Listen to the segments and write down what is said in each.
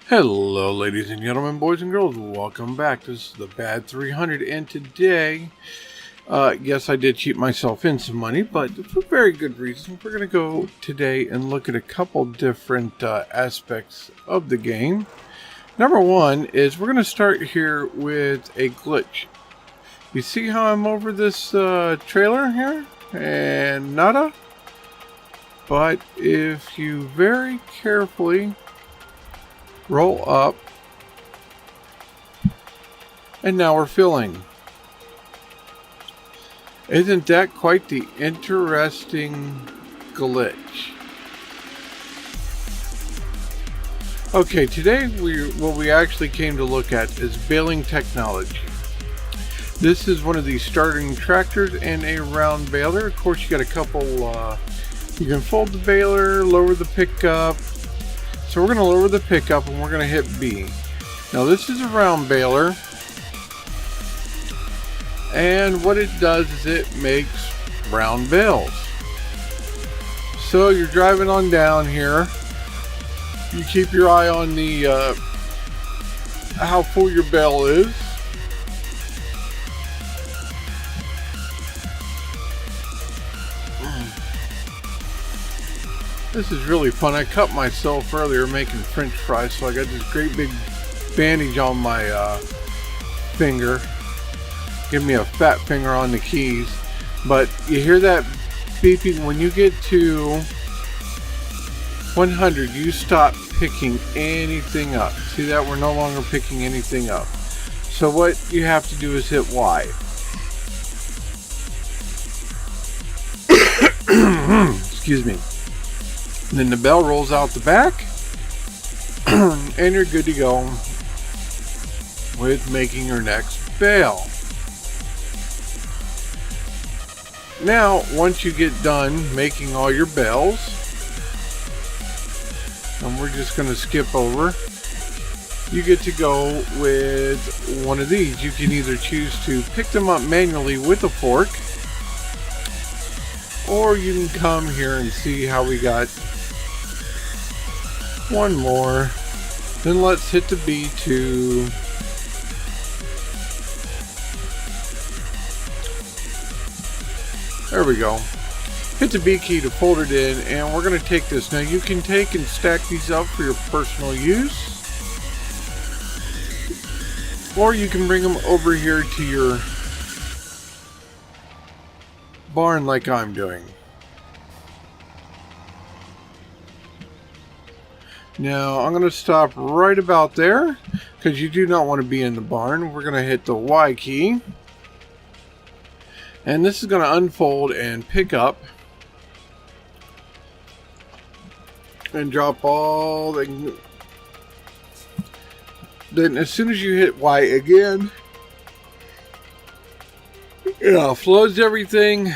Hello, ladies and gentlemen, boys and girls. Welcome back. This is the Bad 300, and today, yes, I did cheat myself in some money, but for very good reason. We're going to go today and look at a couple different aspects of the game. Number one is we're going to start here with a glitch. You see how I'm over this trailer here? And nada? But if you very carefully roll up, and now we're filling. Isn't that quite the interesting glitch? Okay, today what we actually came to look at is baling technology. This is one of these starting tractors and a round baler. Of course, you got a couple, you can fold the baler, lower the pickup. So we're going to lower the pickup and we're going to hit B. Now this is a round baler. And what it does is it makes round bales. So you're driving on down here. You keep your eye on the how full your bale is. This is really fun. I cut myself earlier making French fries, so I got this great big bandage on my finger. Give me a fat finger on the keys. But you hear that beeping when you get to 100. You stop picking anything up. See that? We're no longer picking anything up. So what you have to do is hit Y. Excuse me. And then the bell rolls out the back and you're good to go with making your next bale. Now, once you get done making all your bales, and we're just going to skip over, you get to go with one of these. You can either choose to pick them up manually with a fork, or you can come here and see how we got one more. Then let's hit the B2. There we go. Hit the B key to fold it in, and we're going to take this. Now you can take and stack these up for your personal use, or you can bring them over here to your barn like I'm doing. Now I'm going to stop right about there because you do not want to be in the barn. We're going to hit the Y key, and this is going to unfold and pick up and drop all the. Then as soon as you hit Y again, it flows everything,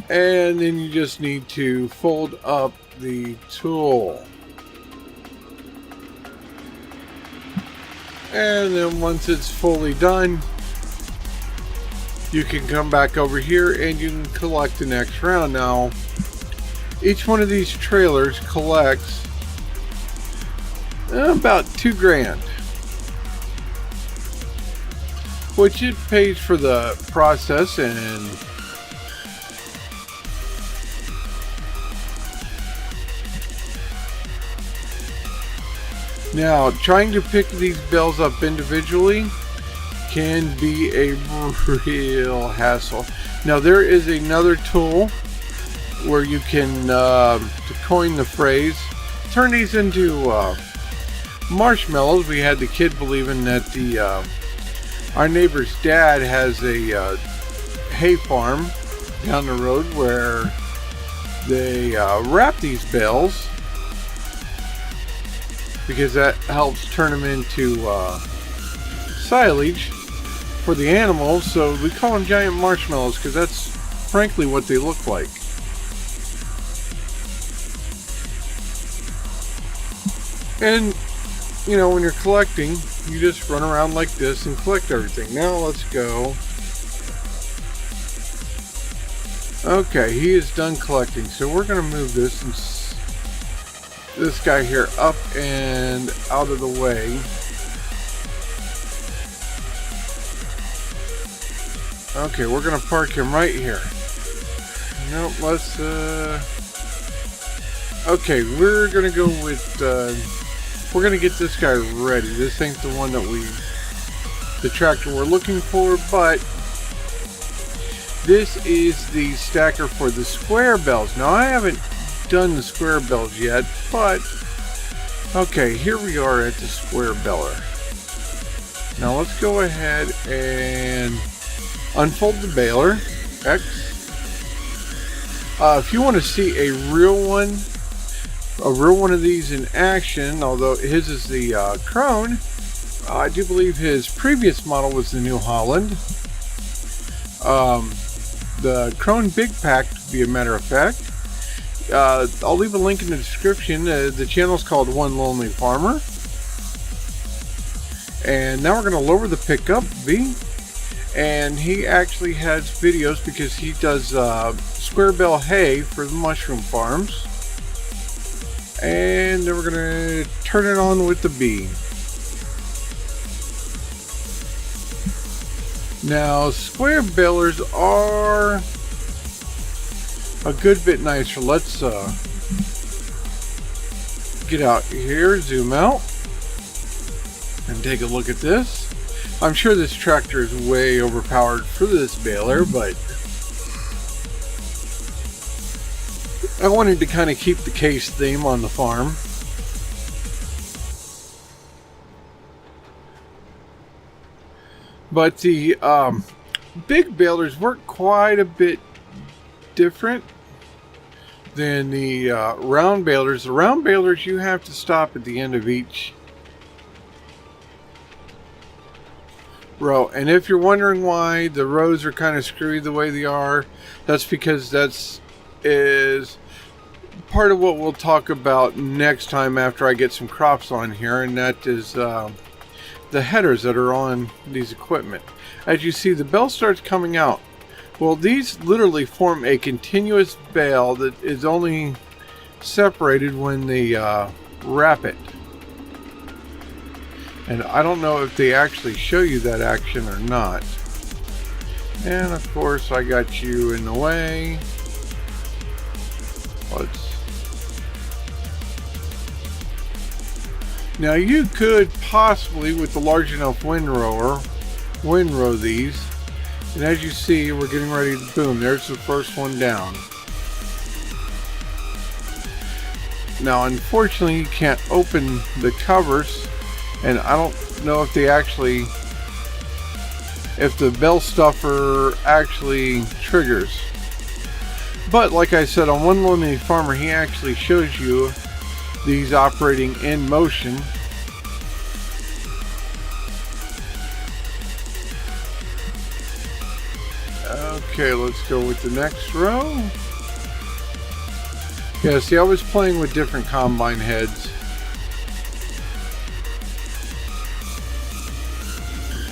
and then you just need to fold up the tool. And then once it's fully done, you can come back over here and you can collect the next round. Now, each one of these trailers collects about $2,000, which it pays for the process. And now, trying to pick these bales up individually can be a real hassle. Now, there is another tool where you can, to coin the phrase, turn these into marshmallows. We had the kid believing that our neighbor's dad has a hay farm down the road where they wrap these bales, because that helps turn them into silage for the animals. So we call them giant marshmallows because that's frankly what they look like. And you know, when you're collecting, you just run around like this and collect everything. Now let's go. Okay, he is done collecting, so we're going to move this and this guy here up and out of the way. Okay, we're gonna park him right here. Nope, let's okay, we're gonna go with we're gonna get this guy ready. This ain't the one that the tractor we're looking for, but this is the stacker for the square bells. Now I haven't done the square bells yet, but okay, here we are at the square beller. Now let's go ahead and unfold the baler X. If you want to see a real one of these in action, although his is the Krone, I do believe his previous model was the New Holland. The Krone Big Pack, to be a matter of fact. I'll leave a link in the description. The channel is called One Lonely Farmer. And now we're going to lower the pickup V. And he actually has videos because he does square bell hay for the mushroom farms. And then we're going to turn it on with the B. Now, square balers are a good bit nicer. Let's get out here, zoom out, and take a look at this. I'm sure this tractor is way overpowered for this baler, but I wanted to kind of keep the case theme on the farm. But the big balers work quite a bit different than the round balers. The round balers, you have to stop at the end of each row. And if you're wondering why the rows are kind of screwy the way they are, that's because that is part of what we'll talk about next time after I get some crops on here, and that is the headers that are on these equipment. As you see, the bell starts coming out. Well, these literally form a continuous bale that is only separated when they wrap it. And I don't know if they actually show you that action or not. And of course, I got you in the way. Now you could possibly, with the large enough windrow these, and as you see, we're getting ready to boom. There's the first one down. Now unfortunately you can't open the covers, and I don't know if the bell stuffer actually triggers. But like I said, on One Lonely Farmer, he actually shows you these operating in motion. Okay, let's go with the next row. Yeah, see, I was playing with different combine heads.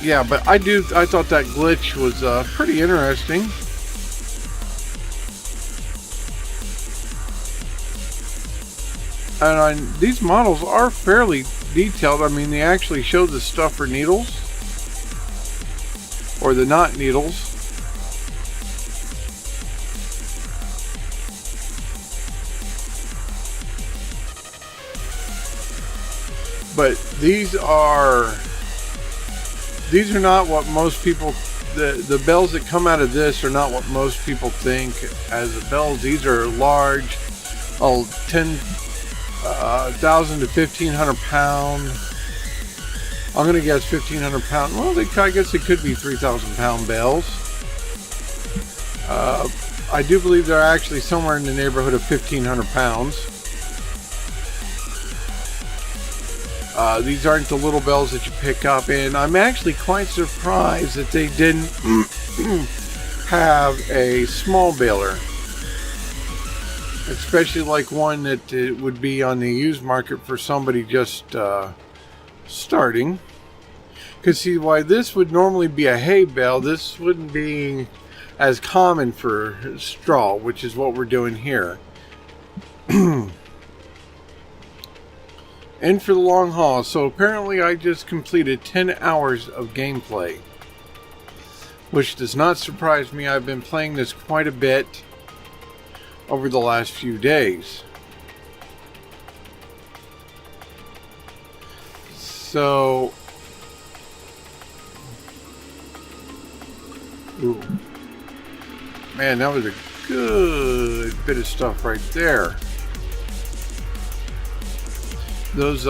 Yeah, but I thought that glitch was pretty interesting. And these models are fairly detailed. I mean, they actually show the stuffer needles, or the knot needles. But these are not what most people, the bells that come out of this are not what most people think as the bells. These are large, 10,000 to 1,500 pound. I'm gonna guess 1,500 pound. Well, I guess it could be 3,000 pound bells. I do believe they're actually somewhere in the neighborhood of 1,500 pounds. These aren't the little bells that you pick up, and I'm actually quite surprised that they didn't have a small baler, especially like one that would be on the used market for somebody just starting. Because see, why this would normally be a hay bale, this wouldn't be as common for straw, which is what we're doing here. in for the long haul. So apparently I just completed 10 hours of gameplay, which does not surprise me. I've been playing this quite a bit over the last few days. So, ooh, man, that was a good bit of stuff right there. Those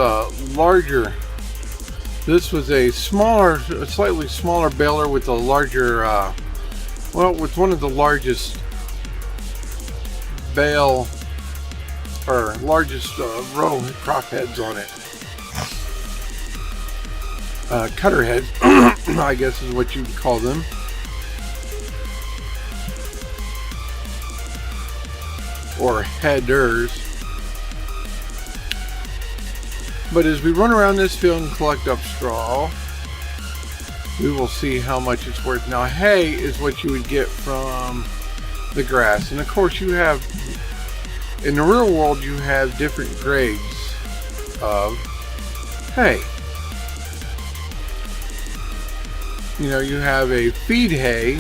larger, this was a slightly smaller baler with a larger, with one of the largest bale, or largest row of crop heads on it. Cutter heads, I guess is what you would call them. Or headers. But as we run around this field and collect up straw, we will see how much it's worth. Now, hay is what you would get from the grass. And of course, you have, in the real world, you have different grades of hay. You know, you have a feed hay,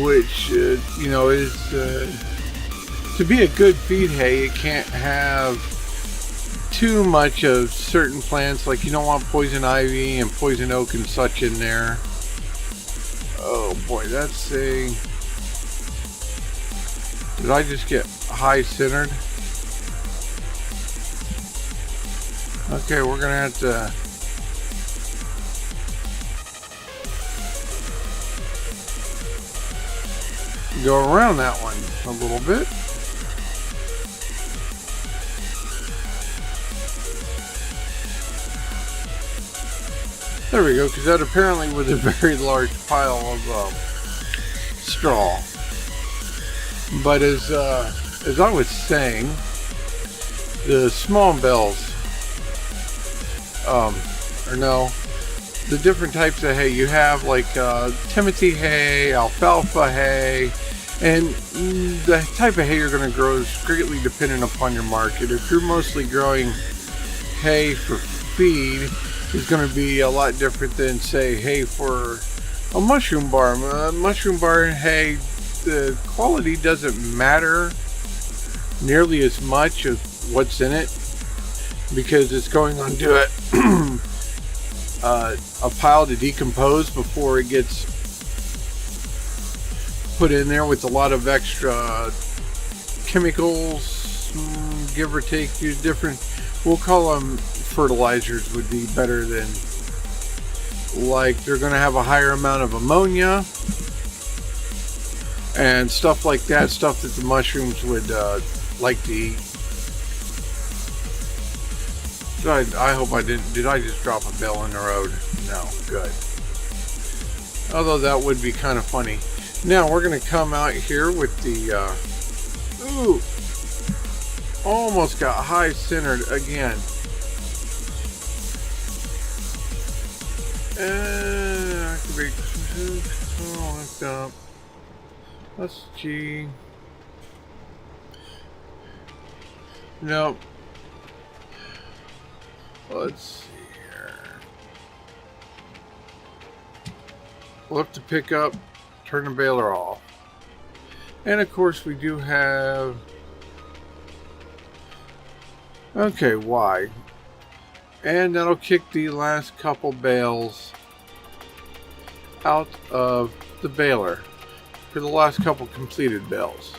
which, you know, is, to be a good feed hay, it can't have too much of certain plants. Like, you don't want poison ivy and poison oak and such in there. Oh boy, that's a... Did I just get high centered? Okay, we're gonna have to go around that one a little bit. There we go, because that apparently was a very large pile of straw. But as I was saying, the small bales, or no, the different types of hay you have, like Timothy hay, alfalfa hay, and the type of hay you're going to grow is greatly dependent upon your market. If you're mostly growing hay for feed, is going to be a lot different than, say, hay for a mushroom bar. Mushroom bar hay, the quality doesn't matter nearly as much of what's in it, because it's going onto a pile to decompose before it gets put in there with a lot of extra chemicals, give or take. Different, we'll call them fertilizers, would be better than, like, they're going to have a higher amount of ammonia and stuff like that, stuff that the mushrooms would like to eat. I hope I did I just drop a bale in the road? No, good. Although that would be kind of funny. Now we're going to come out here with the ooh, almost got high centered again. Activate. Oh, lift up. That's G. Nope. Let's see here. We'll have to pick up, turn the baler off. And of course we do have... Okay, Y. And that'll kick the last couple bales out of the baler for the last couple completed bales,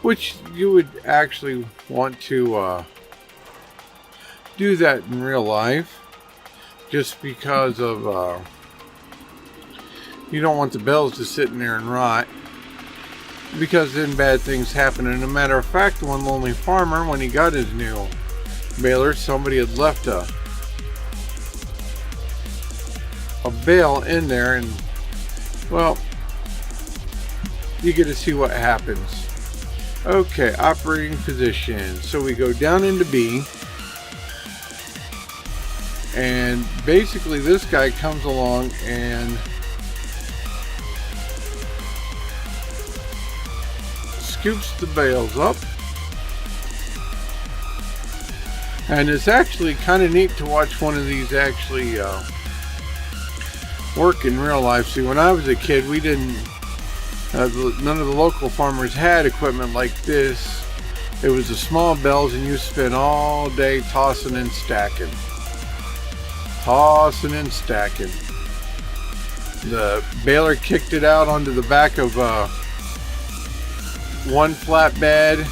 which you would actually want to do that in real life, just because of you don't want the bales to sit in there and rot, because then bad things happen. And a matter of fact, the one lonely farmer, when he got his new baler, somebody had left a bale in there, and well, you get to see what happens. Okay, operating position. So we go down into B, and basically this guy comes along and scoops the bales up, And it's actually kind of neat to watch one of these actually work in real life. See, when I was a kid, we didn't, none of the local farmers had equipment like this. It was the small bells, and you spent all day tossing and stacking. Tossing and stacking. The baler kicked it out onto the back of one flatbed,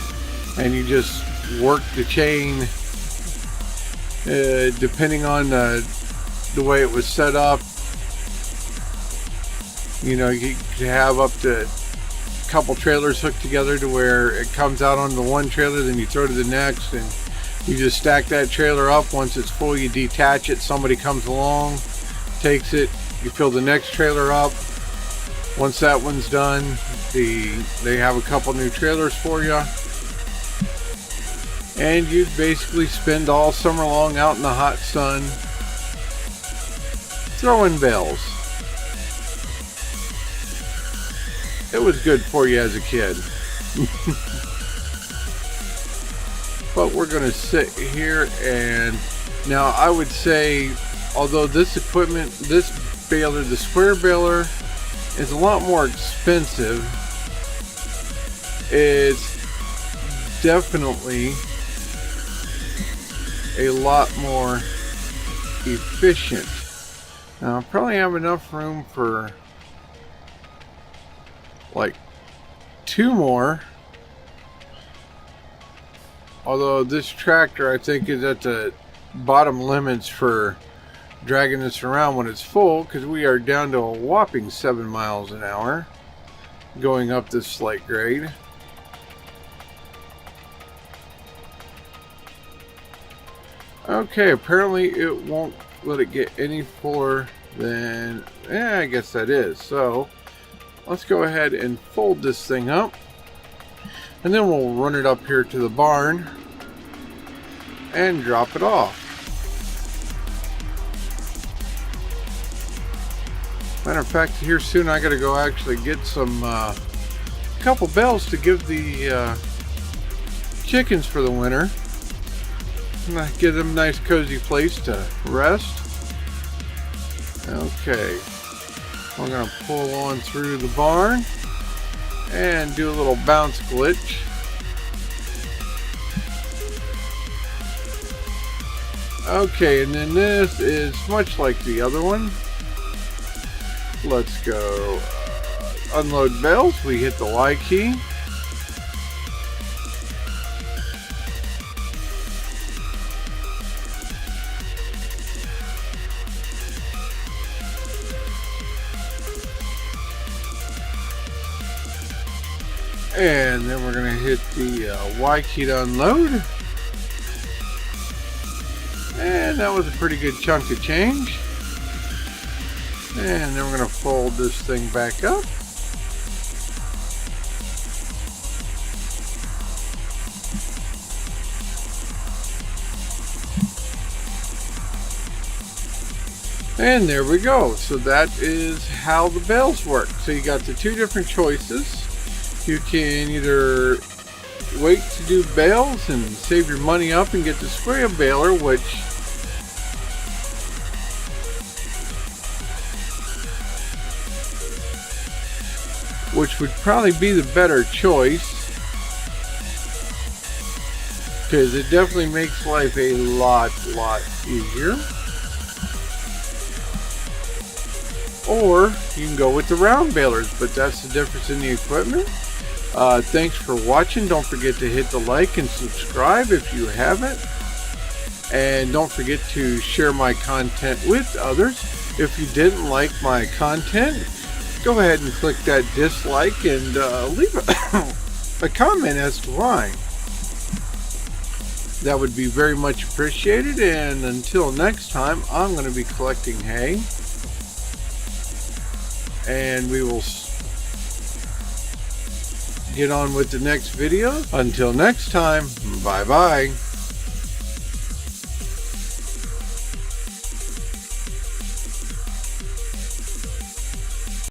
and you just worked the chain depending on the way it was set up. You know, you could have up to a couple trailers hooked together to where it comes out onto one trailer, then you throw to the next, and you just stack that trailer up. Once it's full, you detach it. Somebody comes along, takes it, you fill the next trailer up. Once that one's done, they have a couple new trailers for you. And you'd basically spend all summer long out in the hot sun throwing bales. It was good for you as a kid. But we're going to sit here, and now I would say, although this equipment, this baler, the square baler, is a lot more expensive, it's definitely a lot more efficient. Now I probably have enough room for like 2 more. Although this tractor, I think, is at the bottom limits for dragging this around when it's full, because we are down to a whopping 7 miles an hour going up this slight grade. Okay, apparently it won't let it get any fuller than, I guess that is. So let's go ahead and fold this thing up, and then we'll run it up here to the barn and drop it off. Matter of fact, here soon I gotta go actually get some couple bells to give the chickens for the winter. And give them a nice cozy place to rest. Okay, we're gonna pull on through the barn and do a little bounce glitch. Okay, and then this is much like the other one. Let's go unload bells. We hit the Y key. And then we're going to hit the Y key to unload. And that was a pretty good chunk of change. And then we're going to fold this thing back up. And there we go. So that is how the bales work. So you got the 2 different choices. You can either wait to do bales and save your money up and get the square baler, which would probably be the better choice, because it definitely makes life a lot easier. Or you can go with the round balers, but that's the difference in the equipment. Thanks for watching. Don't forget to hit the like and subscribe if you haven't. And don't forget to share my content with others. If you didn't like my content, go ahead and click that dislike and leave a comment as to why. That would be very much appreciated. And until next time, I'm going to be collecting hay. And we will get on with the next video. Until next time, bye bye.